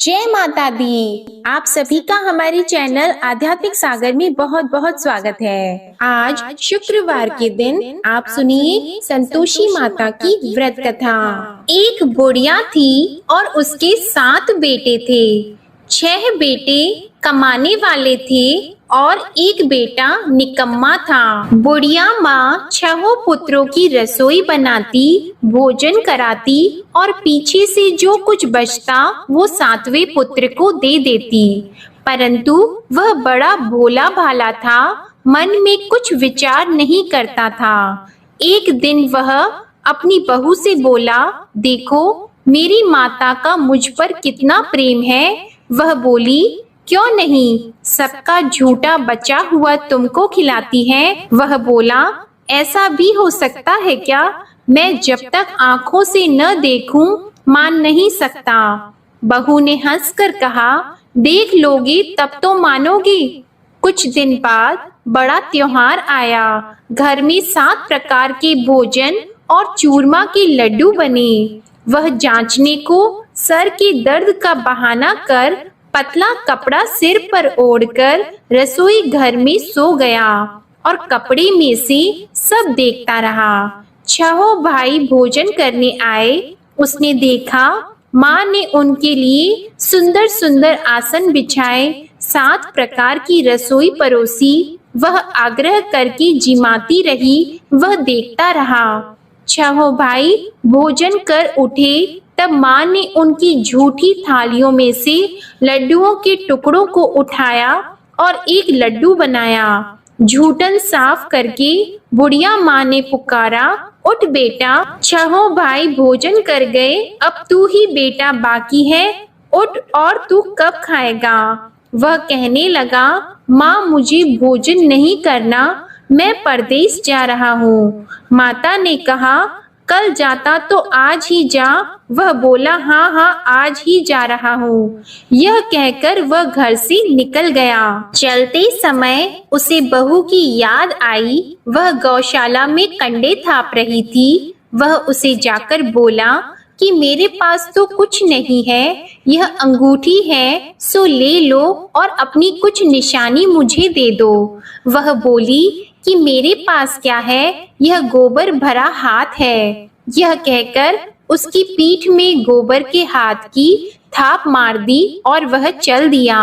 जय माता दी। आप सभी का हमारे चैनल आध्यात्मिक सागर में बहुत बहुत स्वागत है। आज शुक्रवार के दिन आप सुनिए संतोषी माता की व्रत कथा। एक बुढ़िया थी और उसके 7 बेटे थे। 6 बेटे कमाने वाले थे और एक बेटा निकम्मा था। बुढ़िया माँ 6 पुत्रों की रसोई बनाती, भोजन कराती और पीछे से जो कुछ बचता वो 7वें पुत्र को दे देती। परंतु वह बड़ा भोला भाला था, मन में कुछ विचार नहीं करता था। एक दिन वह अपनी बहू से बोला, देखो मेरी माता का मुझ पर कितना प्रेम है। वह बोली, क्यों नहीं, सबका झूठा बचा हुआ तुमको खिलाती है। वह बोला, ऐसा भी हो सकता है क्या? मैं जब तक आंखों से न देखूं मान नहीं सकता। बहू ने हंसकर कहा, देख लोगी तब तो मानोगी। कुछ दिन बाद बड़ा त्योहार आया। घर में 7 प्रकार के भोजन और चूरमा के लड्डू बने। वह जांचने को सर के दर्द का बहाना कर पतला कपड़ा सिर पर ओढ़कर रसोई घर में सो गया और कपड़े में से सब देखता रहा। 6 भाई भोजन करने आए। उसने देखा माँ ने उनके लिए सुंदर सुंदर आसन बिछाए, 7 प्रकार की रसोई परोसी। वह आग्रह करके जिमाती रही, वह देखता रहा। 6 भाई भोजन कर उठे तब माँ ने उनकी झूठी थालियों में से लड्डुओं के टुकड़ों को उठाया और एक लड्डू बनाया। झूठन साफ करके बुढ़िया माँ ने पुकारा, उठ बेटा, 6 भाई भोजन कर गए, अब तू ही बेटा बाकी है, उठ और तू कब खाएगा? वह कहने लगा, माँ मुझे भोजन नहीं करना, मैं परदेश जा रहा हूँ। माता ने कहा, कल जाता तो आज ही जा। वह बोला, हाँ हाँ आज ही जा रहा हूँ। यह कहकर वह घर से निकल गया। चलते समय उसे बहू की याद आई। वह गौशाला में कंडे थाप रही थी। वह उसे जाकर बोला कि मेरे पास तो कुछ नहीं है, यह अंगूठी है सो ले लो और अपनी कुछ निशानी मुझे दे दो। वह बोली कि मेरे पास क्या है, यह गोबर भरा हाथ है। यह कहकर उसकी पीठ में गोबर के हाथ की थाप मार दी और वह चल दिया।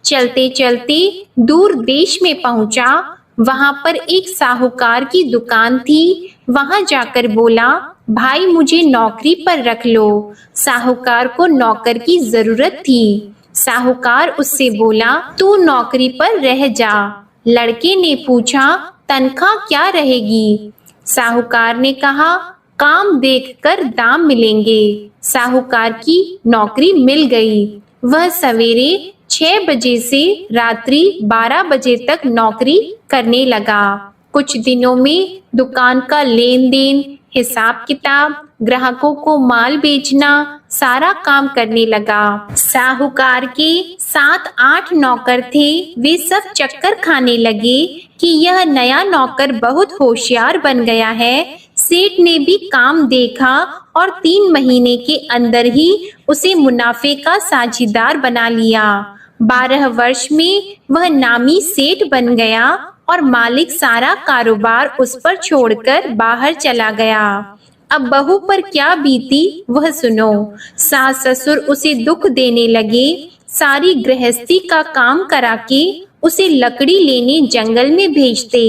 चलते चलते दूर देश में पहुंचा। वहां पर एक साहूकार की दुकान थी। वहां जाकर बोला, भाई मुझे नौकरी पर रख लो। साहूकार को नौकर की जरूरत थी। साहूकार उससे बोला, तू नौकरी पर रह जा। लड़के ने पूछा, तनख्वाह क्या रहेगी? साहूकार ने कहा, काम देखकर दाम मिलेंगे। साहूकार की नौकरी मिल गई। वह सवेरे 6 बजे से रात्रि 12 बजे तक नौकरी करने लगा। कुछ दिनों में दुकान का लेन देन, हिसाब किताब, ग्राहकों को माल बेचना, सारा काम करने लगा। साहूकार के 7-8 नौकर थे। वे सब चक्कर खाने लगे कि यह नया नौकर बहुत होशियार बन गया है। सेठ ने भी काम देखा और 3 महीने के अंदर ही उसे मुनाफे का साझीदार बना लिया। 12 वर्ष में वह नामी सेठ बन गया और मालिक सारा कारोबार उस पर छोड़कर बाहर चला गया। अब बहू पर क्या बीती वह सुनो। सास ससुर उसे दुख देने लगे। सारी गृहस्थी का काम करा के उसे लकड़ी लेने जंगल में भेजते।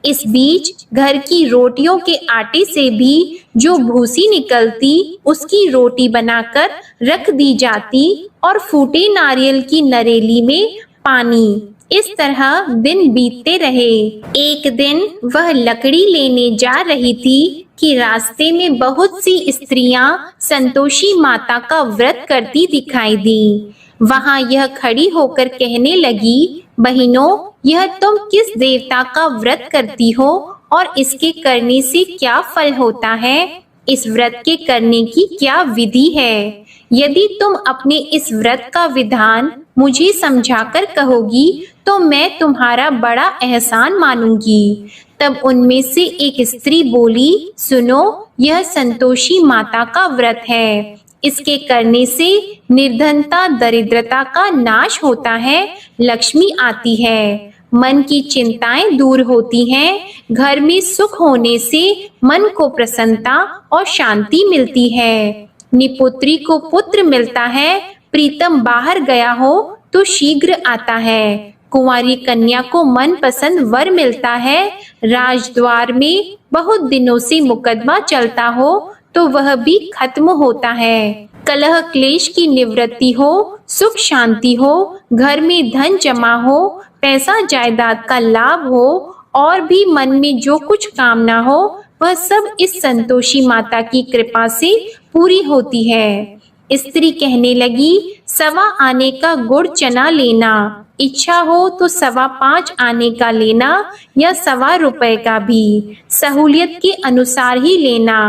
इस बीच घर की रोटियों के आटे से भी जो भूसी निकलती उसकी रोटी बनाकर रख दी जाती और फूटे नारियल की नरेली में पानी। इस तरह दिन बीतते रहे। एक दिन वह लकड़ी लेने जा रही थी कि रास्ते में बहुत सी स्त्रियां संतोषी माता का व्रत करती दिखाई दी। वहां यह खड़ी होकर कहने लगी, बहनों, यह तुम किस देवता का व्रत करती हो और इसके करने से क्या फल होता है? इस व्रत के करने की क्या विधि है? यदि तुम अपने इस व्रत का विधान मुझे समझाकर कहोगी तो मैं तुम्हारा बड़ा एहसान मानूंगी। तब उनमें से एक स्त्री बोली, सुनो, यह संतोषी माता का व्रत है। इसके करने से निर्धनता दरिद्रता का नाश होता है, लक्ष्मी आती है, मन की चिंताएं दूर होती हैं, घर में सुख होने से मन को प्रसन्नता और शांति मिलती है। निपुत्री को पुत्र मिलता है, प्रीतम बाहर गया हो तो शीघ्र आता है। कुंवारी कन्या को मनपसंद वर मिलता है, राजद्वार में बहुत दिनों से मुकदमा चलता हो तो वह भी खत्म होता है। कलह क्लेश की निवृत्ति हो, सुख शांति हो, घर में धन जमा हो, पैसा जायदाद का लाभ हो और भी मन में जो कुछ कामना हो वह सब इस संतोषी माता की कृपा से पूरी होती है। स्त्री कहने लगी, 1.25 आने का गुड़ चना लेना, इच्छा हो तो 5.25 आने का लेना या 1.25 रुपए का भी, सहूलियत के अनुसार ही लेना,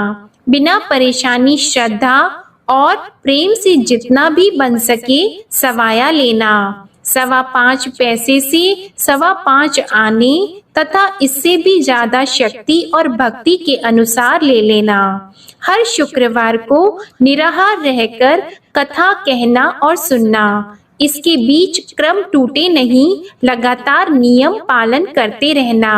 बिना परेशानी श्रद्धा और प्रेम से जितना भी बन सके सवाया लेना। 5.25 पैसे से 5.25 आने तथा इससे भी ज्यादा शक्ति और भक्ति के अनुसार ले लेना। हर शुक्रवार को निराहार रहकर कथा कहना और सुनना। इसके बीच क्रम टूटे नहीं, लगातार नियम पालन करते रहना।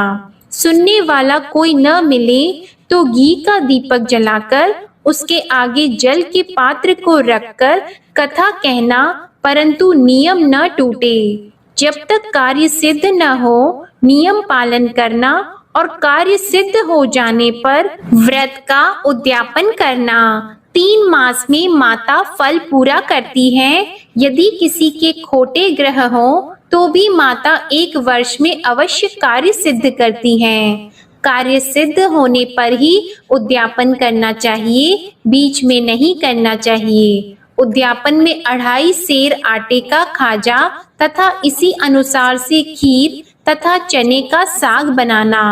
सुनने वाला कोई न मिले तो घी का दीपक जलाकर उसके आगे जल के पात्र को रखकर कथा कहना, परंतु नियम न टूटे। जब तक कार्य सिद्ध न हो नियम पालन करना और कार्य सिद्ध हो जाने पर व्रत का उद्यापन करना। 3 मास में माता फल पूरा करती है। यदि किसी के खोटे ग्रह हो तो भी माता 1 वर्ष में अवश्य कार्य सिद्ध करती हैं। कार्य सिद्ध होने पर ही उद्यापन करना चाहिए, बीच में नहीं करना चाहिए। उद्यापन में 2.5 सेर आटे का खाजा तथा इसी अनुसार से खीर तथा चने का साग बनाना।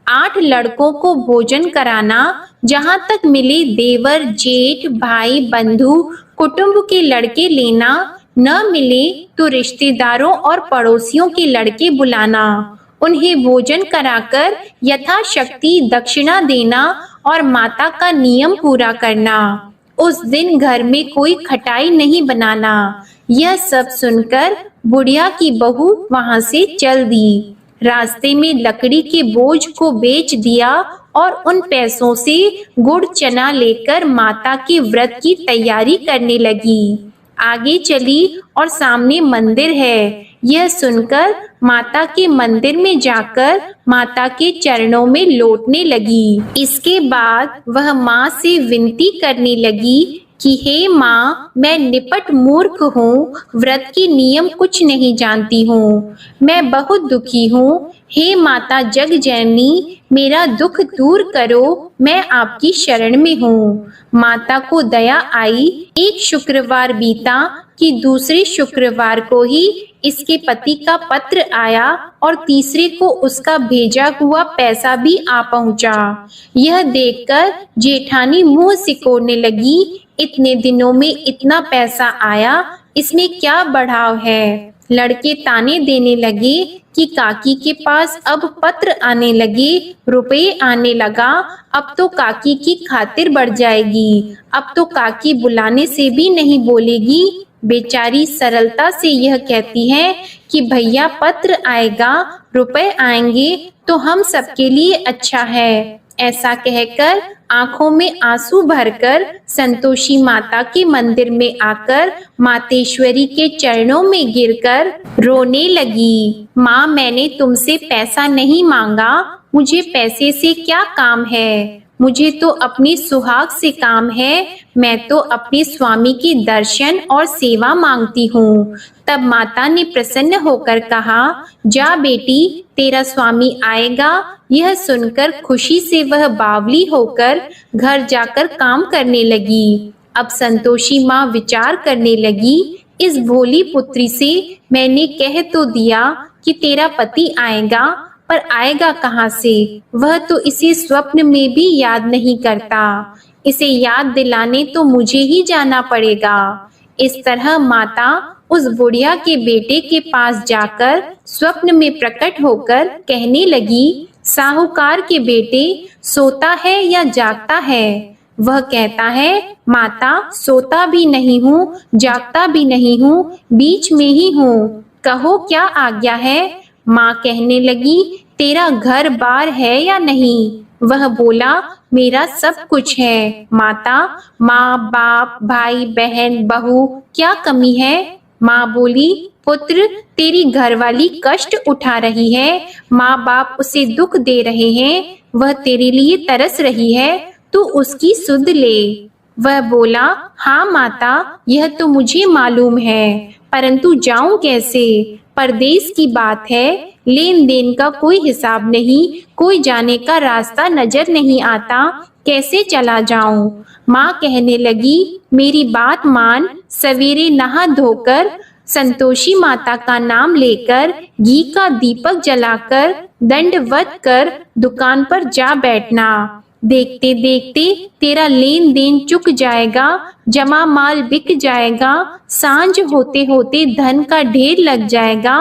8 लड़कों को भोजन कराना, जहाँ तक मिले देवर जेठ भाई बंधु कुटुंब के लड़के लेना, न मिले तो रिश्तेदारों और पड़ोसियों के लड़के बुलाना। उन्हें भोजन कराकर यथाशक्ति दक्षिणा देना और माता का नियम पूरा करना। उस दिन घर में कोई खटाई नहीं बनाना। यह सब सुनकर बुढ़िया की बहू वहां से चल दी। रास्ते में लकड़ी के बोझ को बेच दिया और उन पैसों से गुड़ चना लेकर माता के व्रत की तैयारी करने लगी। आगे चली और सामने मंदिर है। यह सुनकर माता के मंदिर में जाकर माता के चरणों में लौटने लगी। इसके बाद वह माँ से विनती करने लगी कि हे माँ, मैं निपट मूर्ख हूँ, व्रत के नियम कुछ नहीं जानती हूँ, मैं बहुत दुखी हूँ। हे माता जग जननी, मेरा दुख दूर करो, मैं आपकी शरण में हूँ। माता को दया आई। एक शुक्रवार बीता कि दूसरे शुक्रवार को ही इसके पति का पत्र आया और तीसरे को उसका भेजा हुआ पैसा भी आ पहुंचा। यह देखकर जेठानी मुंह सिकोड़ने लगी, इतने दिनों में इतना पैसा आया, इसमें क्या बढ़ाव है। लड़के ताने देने लगे कि काकी के पास अब पत्र आने लगे, रुपए आने लगा, अब तो काकी की खातिर बढ़ जाएगी, अब तो काकी बुलाने से भी नहीं बोलेगी। बेचारी सरलता से यह कहती है कि भैया पत्र आएगा, रुपए आएंगे तो हम सबके लिए अच्छा है। ऐसा कहकर आंखों में आंसू भरकर संतोषी माता के मंदिर में आकर मातेश्वरी के चरणों में गिरकर रोने लगी। माँ, मैंने तुमसे पैसा नहीं मांगा, मुझे पैसे से क्या काम है, मुझे तो अपनी सुहाग से काम है, मैं तो अपने स्वामी की दर्शन और सेवा मांगती हूँ। तब माता ने प्रसन्न होकर कहा, जा बेटी, तेरा स्वामी आएगा। यह सुनकर खुशी से वह बावली होकर घर जाकर काम करने लगी। अब संतोषी माँ विचार करने लगी, इस भोली पुत्री से मैंने कह तो दिया कि तेरा पति आएगा, पर आएगा कहाँ से, वह तो इसे स्वप्न में भी याद नहीं करता, इसे याद दिलाने तो मुझे ही जाना पड़ेगा। इस तरह माता उस बुढ़िया के बेटे के पास जाकर स्वप्न में प्रकट होकर कहने लगी, साहूकार के बेटे, सोता है या जागता है? वह कहता है, माता सोता भी नहीं हूँ, जागता भी नहीं हूँ, बीच में ही हूँ, कहो क्या आज्ञा है। माँ कहने लगी, तेरा घर बार है या नहीं। वह बोला, मेरा सब कुछ है माता, माँ बाप भाई बहन बहू क्या कमी है। माँ बोली, पुत्र तेरी घरवाली कष्ट उठा रही है, माँ बाप उसे दुख दे रहे हैं, वह तेरे लिए तरस रही है, तू उसकी सुध ले। वह बोला, हाँ माता, यह तो मुझे मालूम है, परंतु जाऊं कैसे। परदेश की बात है, लेन देन का कोई हिसाब नहीं, कोई जाने का रास्ता नजर नहीं आता, कैसे चला जाऊं। माँ कहने लगी, मेरी बात मान, सवेरे नहा धोकर संतोषी माता का नाम लेकर घी का दीपक जलाकर दंडवत कर दुकान पर जा बैठना। देखते देखते तेरा लेन देन चुक जाएगा, जमा माल बिक जाएगा, सांझ होते होते धन का ढेर लग जाएगा।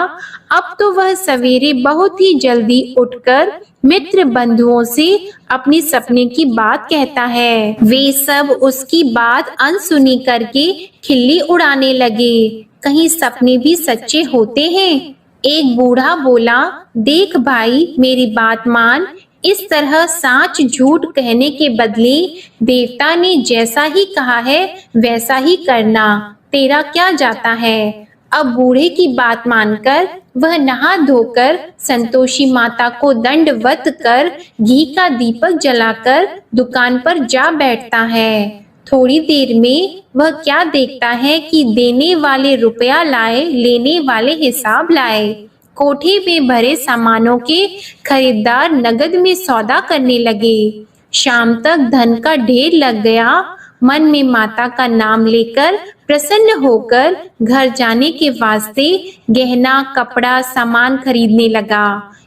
अब तो वह सवेरे बहुत ही जल्दी उठकर मित्र बंधुओं से अपनी सपने की बात कहता है। वे सब उसकी बात अनसुनी करके खिल्ली उड़ाने लगे। कहीं सपने भी सच्चे होते हैं। एक बूढ़ा बोला, देख भाई मेरी बात मान, इस तरह साच झूठ कहने के बदले देवता ने जैसा ही कहा है वैसा ही करना, तेरा क्या जाता है। अब बूढ़े की बात मानकर वह नहा धोकर संतोषी माता को दंडवत कर घी का दीपक जलाकर दुकान पर जा बैठता है। थोड़ी देर में वह क्या देखता है कि देने वाले रुपया लाए, लेने वाले हिसाब लाए। कोठे में भरे सामानों के खरीदार नगद में सौदा करने लगे। शाम तक धन का ढेर लग गया। मन में माता का नाम लेकर प्रसन्न होकर घर जाने के वास्ते गहना कपड़ा सामान खरीदने लगा।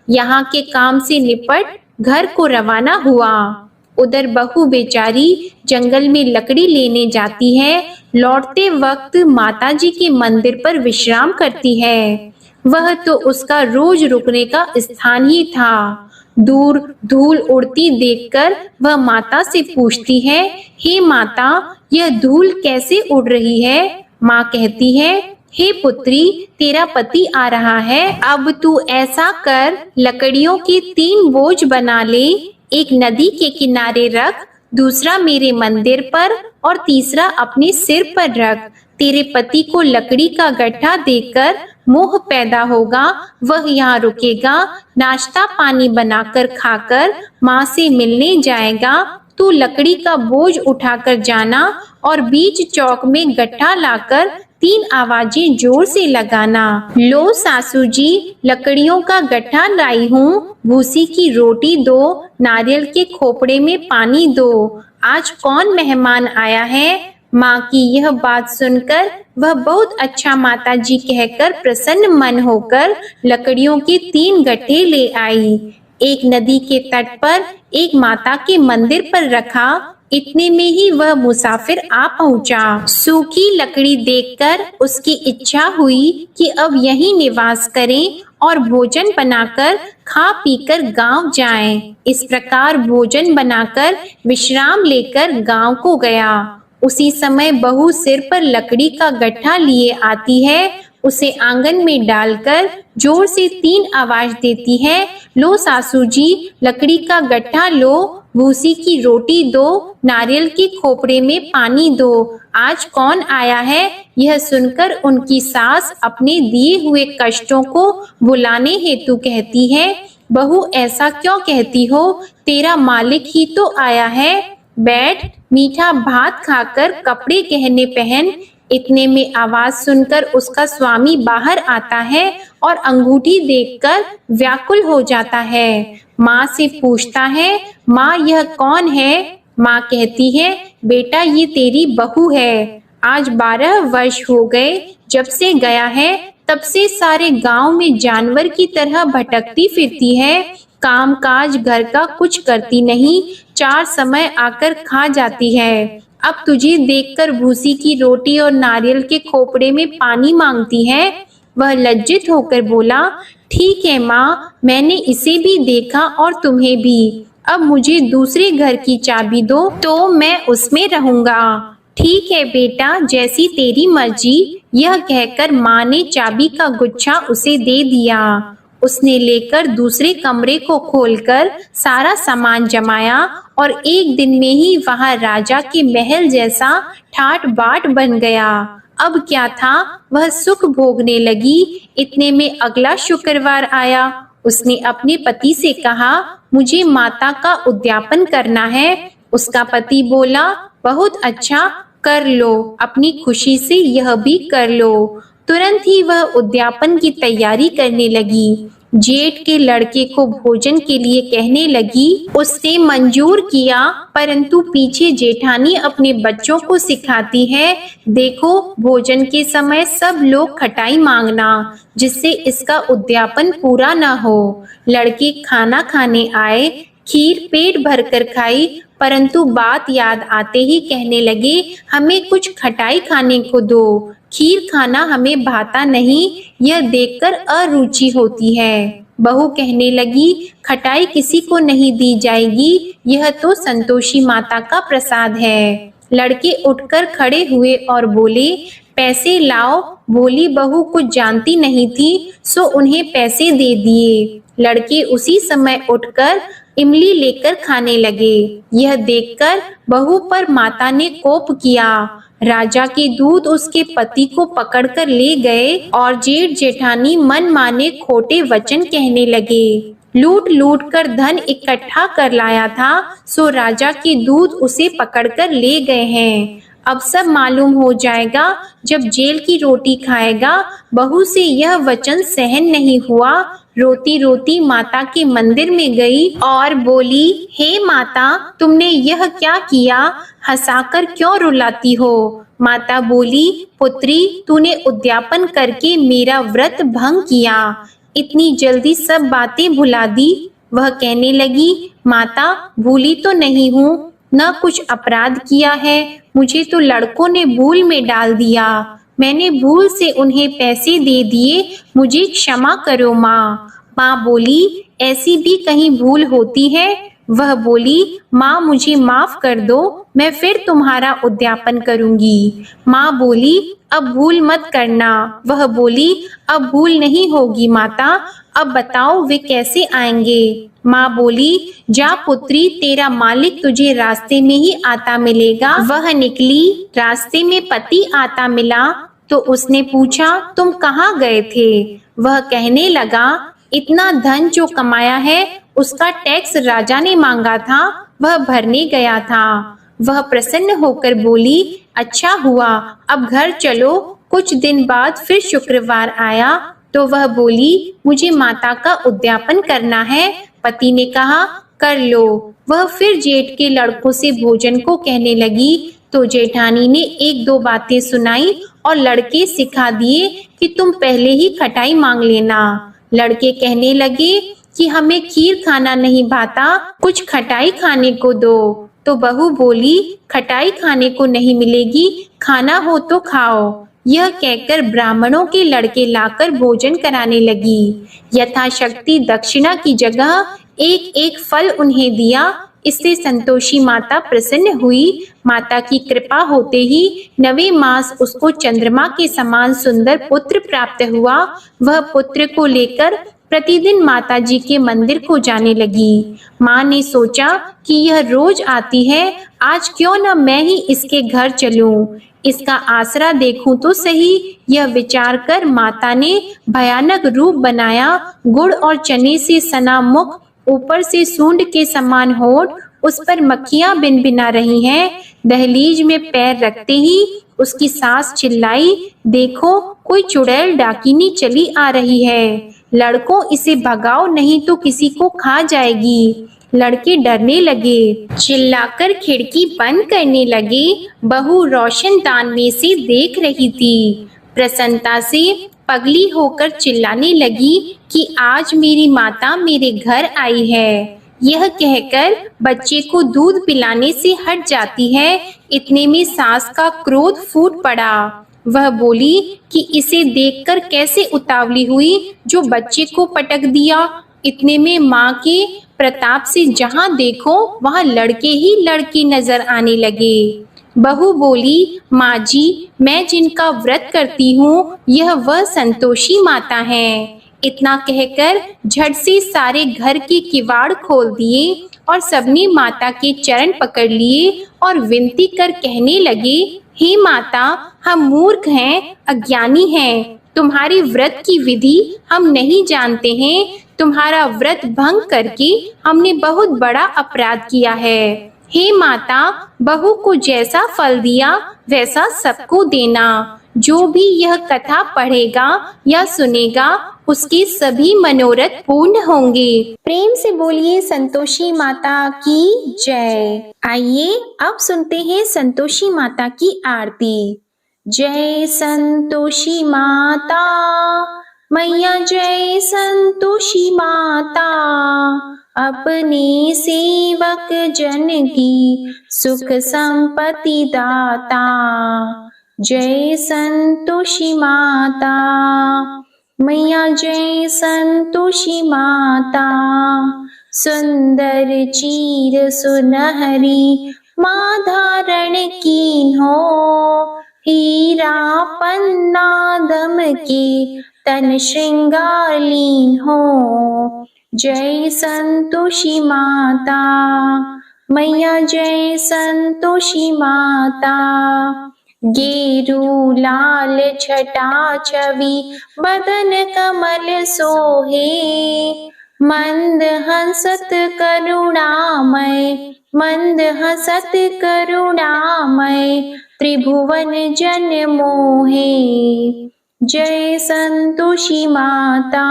यहाँ के काम से निपट घर को रवाना हुआ। उधर बहू बेचारी जंगल में लकड़ी लेने जाती है। लौटते वक्त माताजी के मंदिर पर विश्राम करती है। वह तो उसका रोज रुकने का स्थान ही था। दूर धूल उड़ती देखकर वह माता से पूछती है, हे माता, यह धूल कैसे उड़ रही है। माँ कहती है, हे पुत्री, तेरा पति आ रहा है, अब तू ऐसा कर, लकड़ियों के 3 बोझ बना ले, एक नदी के किनारे रख, दूसरा मेरे मंदिर पर और तीसरा अपने सिर पर रख। तेरे पति को लकड़ी का गट्ठा देकर मोह पैदा होगा, वह यहाँ रुकेगा, नाश्ता पानी बनाकर खाकर माँ से मिलने जाएगा। तू लकड़ी का बोझ उठाकर जाना और बीच चौक में गट्ठा लाकर 3 आवाजें जोर से लगाना। लो सासू जी, लकड़ियों का गट्ठा लाई हूँ, भूसी की रोटी दो, नारियल के खोपड़े में पानी दो, आज कौन मेहमान आया है। माँ की यह बात सुनकर वह बहुत अच्छा माता जी कहकर प्रसन्न मन होकर लकड़ियों के 3 गट्ठे ले आई। एक नदी के तट पर एक माता के मंदिर पर रखा। इतने में ही वह मुसाफिर आ पहुंचा। सूखी लकड़ी देखकर उसकी इच्छा हुई कि अब यहीं निवास करें और भोजन बनाकर खा पीकर गांव जाएं। इस प्रकार भोजन बनाकर विश्राम लेकर गांव को गया। उसी समय बहू सिर पर लकड़ी का गट्ठा लिए आती है। उसे आंगन में डालकर जोर से 3 आवाज देती है, लो सासू जी, लकड़ी का गट्ठा लो, भूसी की रोटी दो, नारियल के खोपड़े में पानी दो, आज कौन आया है। यह सुनकर उनकी सास अपने दिए हुए कष्टों को भुलाने हेतु कहती है, बहू ऐसा क्यों कहती हो, तेरा मालिक ही तो आया है, बैठ, मीठा भात खाकर कपड़े गहने पहन। इतने में आवाज सुनकर उसका स्वामी बाहर आता है और अंगूठी देखकर व्याकुल हो जाता है। माँ से पूछता है, माँ यह कौन है। माँ कहती है, बेटा ये तेरी बहू है, आज 12 वर्ष हो गए जब से गया है, तब से सारे गांव में जानवर की तरह भटकती फिरती है, काम काज घर का कुछ करती नहीं, 4 समय आकर खा जाती है। अब तुझे देखकर भूसी की रोटी और नारियल के खोपड़े में पानी मांगती है। वह लज्जित होकर बोला, ठीक है माँ, मैंने इसे भी देखा और तुम्हें भी, अब मुझे दूसरे घर की चाबी दो तो मैं उसमें रहूंगा। ठीक है बेटा, जैसी तेरी मर्जी। यह कहकर माँ ने चाबी का गुच्छा उसे दे दिया। उसने लेकर दूसरे कमरे को खोलकर सारा सामान जमाया और एक दिन में ही वहां राजा के महल जैसा ठाट बाट बन गया। अब क्या था, वह सुख भोगने लगी। इतने में अगला शुक्रवार आया। उसने अपने पति से कहा, मुझे माता का उद्यापन करना है। उसका पति बोला, बहुत अच्छा, कर लो, अपनी खुशी से यह भी कर लो। तुरंत ही वह उद्यापन की तैयारी करने लगी। जेठ के लड़के को भोजन के लिए कहने लगी। उसने मंजूर किया, परंतु पीछे जेठानी अपने बच्चों को सिखाती है, देखो भोजन के समय सब लोग खटाई मांगना, जिससे इसका उद्यापन पूरा न हो। लड़के खाना खाने आए, खीर पेट भरकर खाई, परंतु बात याद आते ही कहने लगे, हमें कुछ खटाई खाने को दो, खीर खाना हमें भाता नहीं, यह देखकर अरुचि होती है। बहू कहने लगी, खटाई किसी को नहीं दी जाएगी, यह तो संतोषी माता का प्रसाद है। लड़के उठकर खड़े हुए और बोले, पैसे लाओ। बोली बहू कुछ जानती नहीं थी, सो उन्हें पैसे दे दिए। लड़के उसी समय उठकर इमली लेकर खाने लगे। यह देखकर बहू पर माता ने कोप किया। राजा के दूत उसके पति को पकड़कर ले गए और जेठ जेठानी मन माने खोटे वचन कहने लगे। लूट लूट कर धन इकट्ठा कर लाया था, सो राजा के दूत उसे पकड़कर ले गए हैं। अब सब मालूम हो जाएगा जब जेल की रोटी खाएगा। बहू से यह वचन सहन नहीं हुआ। रोती रोती माता के मंदिर में गई और बोली, हे माता, तुमने यह क्या किया? हंसाकर क्यों रुलाती हो? माता बोली, पुत्री, तूने उद्यापन करके मेरा व्रत भंग किया, इतनी जल्दी सब बातें भुला दी। वह कहने लगी, माता, भूली तो नहीं हूँ, न कुछ अपराध किया है, मुझे तो लड़कों ने भूल में डाल दिया, मैंने भूल से उन्हें पैसे दे दिए, मुझे क्षमा करो माँ। माँ बोली, ऐसी भी कहीं भूल होती है? वह बोली, माँ मुझे माफ कर दो, मैं फिर तुम्हारा उद्यापन करूंगी। माँ बोली, अब भूल मत करना। वह बोली, अब भूल नहीं होगी माता, अब बताओ वे कैसे आएंगे? माँ बोली, जा पुत्री, तेरा मालिक तुझे रास्ते में ही आता मिलेगा। वह निकली, रास्ते में पति आता मिला तो उसने पूछा, तुम कहाँ गए थे? वह कहने लगा, इतना धन जो कमाया है उसका टैक्स राजा ने मांगा था, वह भरने गया था। वह प्रसन्न होकर बोली, अच्छा हुआ, अब घर चलो। कुछ दिन बाद फिर शुक्रवार आया तो वह बोली, मुझे माता का उद्यापन करना है। पति ने कहा, कर लो। वह फिर जेठ के लड़कों से भोजन को कहने लगी तो जेठानी ने एक दो बातें सुनाई और लड़के सिखा दिए कि तुम पहले ही खटाई मांग लेना। लड़के कहने लगे कि हमें खीर खाना नहीं भाता, कुछ खटाई खाने को दो। तो बहू बोली, खटाई खाने को नहीं मिलेगी, खाना हो तो खाओ। यह कहकर ब्राह्मणों के लड़के लाकर भोजन कराने लगी। यथाशक्ति दक्षिणा की जगह एक एक फल उन्हें दिया। इससे संतोषी माता प्रसन्न हुई। माता की कृपा होते ही 9वें मास उसको चंद्रमा के समान सुंदर पुत्र प्राप्त हुआ। वह पुत्र को लेकर प्रतिदिन माता जी के मंदिर को जाने लगी। माँ ने सोचा कि यह रोज आती है, आज क्यों न मैं ही इसके घर चलूं, इसका आसरा देखूं तो सही। यह विचार कर माता ने भयानक रूप बनाया। गुड़ और चने से सना मुख, ऊपर से सूंड के समान होठ, उस पर मक्खियां भिनभिना रही हैं। दहलीज में पैर रखते ही उसकी सास चिल्लाई, देखो कोई चुड़ैल डाकिनी चली आ रही है, लड़कों इसे भगाओ नहीं तो किसी को खा जाएगी। लड़के डरने लगे, चिल्लाकर खिड़की बंद करने लगे। बहू रोशनदान में से देख रही थी। प्रसन्नता से पगली होकर चिल्लाने लगी कि आज मेरी माता मेरे घर आई है। यह कहकर बच्चे को दूध पिलाने से हट जाती है। इतने में सास का क्रोध फूट पड़ा। वह बोली कि इसे देखकर कैसे उतावली हुई जो बच्चे को पटक दिया। इतने में माँ के प्रताप से जहाँ देखो वहाँ लड़के ही लड़की नजर आने लगे। बहू बोली, माँ जी, मैं जिनका व्रत करती हूँ यह वह संतोषी माता हैं। इतना कहकर झट से सारे घर के किवाड़ खोल दिए और सबने माता के चरण पकड़ लिए और विनती कर कहने लगे, हे माता, हम मूर्ख हैं, अज्ञानी हैं, तुम्हारी व्रत की विधि हम नहीं जानते हैं। तुम्हारा व्रत भंग करके हमने बहुत बड़ा अपराध किया है। हे माता, बहू को जैसा फल दिया वैसा सबको देना। जो भी यह कथा पढ़ेगा या सुनेगा उसके सभी मनोरथ पूर्ण होंगे। प्रेम से बोलिए संतोषी माता की जय। आइए अब सुनते हैं संतोषी माता की आरती। जय संतोषी माता मैया, जय संतोषी माता, अपने सेवक जन की सुख संपत्ति दाता। जय संतोषी माता मैया, जय संतोषी माता, सुंदर चीर सुनहरी माँ धारण कीन हो। हीरा पन्ना दम के तन श्रृंगार लीन हो। जय संतोषी माता मैया, जय संतोषी माता, गेरू लाल छटा छवि बदन कमल सोहे। मंद हंसत करुणामय, मंद हंसत करुणामय, त्रिभुवन जन मोहे। जय संतोषी माता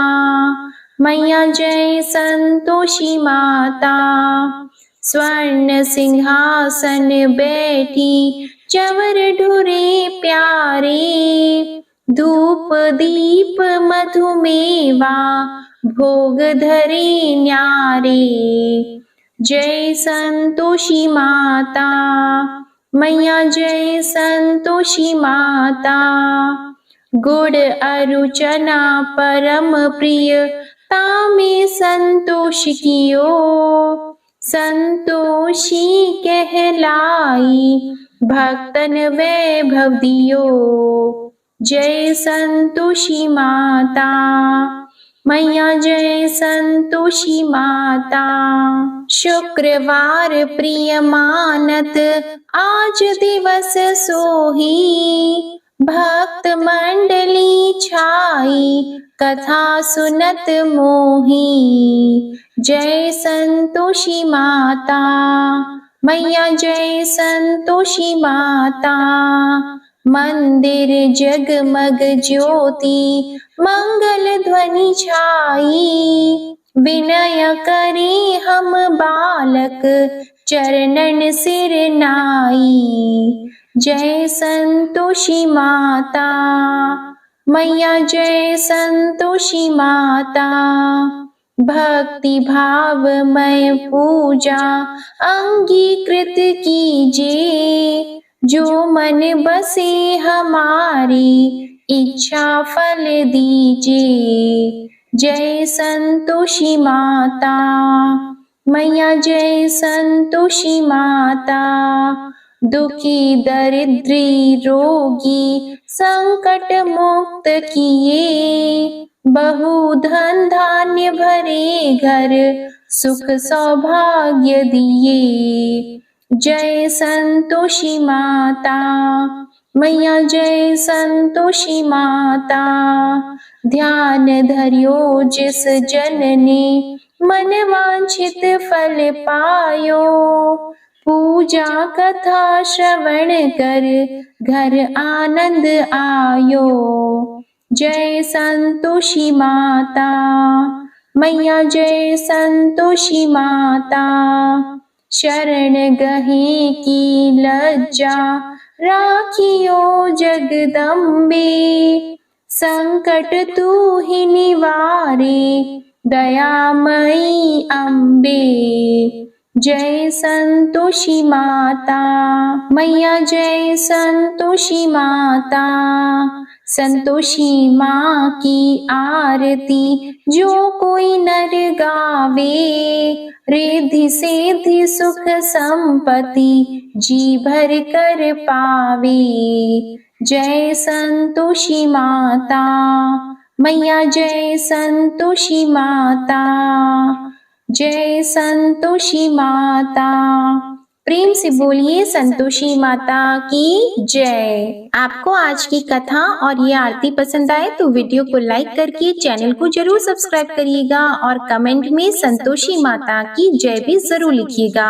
मैया, जय संतोषी माता, स्वर्ण सिंहासन बैठी चवर ढुरे प्यारे। धूप दीप मधुमेवा भोग धरे न्यारे। जय संतोषी माता मैया, जय संतोषी माता, गुड़ अरु चना परम प्रिय तामे संतोष कियो। संतोषी कहलाई भक्तन वैभव दियो। जय संतोषी माता मैया, जय संतोषी माता, शुक्रवार प्रिय मानत आज दिवस सोही। भक्त मंडली छाई कथा सुनत मोही। जय संतोषी माता मैया, जय संतोषी माता, मंदिर जगमग ज्योति मंगल ध्वनि छाई। विनय करे हम बालक चरणन सिर नाई। जय संतोषी माता मैया, जय संतोषी माता, भक्ति भावमय पूजा अंगीकृत कीजिए। जो मन बसे हमारी इच्छा फल दीजिए। जय संतोषी माता मैया, जय संतोषी माता, दुखी दरिद्री रोगी संकट मुक्त किए। बहु धन धान्य भरे घर सुख सौभाग्य दिए। जय संतोषी माता मैया, जय संतोषी माता, ध्यान धरियो जिस जन ने मन वांछित फल पायो। पूजा कथा श्रवण कर घर आनंद आयो। जय संतोषी माता मैया, जय संतोषी माता, शरण गहे की लज्जा राखियो जगदम्बे। संकट तू ही निवारे दयामयी अम्बे। जय संतोषी माता, मैया जय संतोषी माता। संतोषी माँ की आरती जो कोई नर गावे, रिद्धि सिद्धि सुख संपत्ति जी भर कर पावे। जय संतोषी माता, मैया जय संतोषी माता, जय संतोषी माता। प्रेम से बोलिए संतोषी माता की जय। आपको आज की कथा और ये आरती पसंद आए तो वीडियो को लाइक करके चैनल को जरूर सब्सक्राइब करिएगा और कमेंट में संतोषी माता की जय भी जरूर लिखिएगा।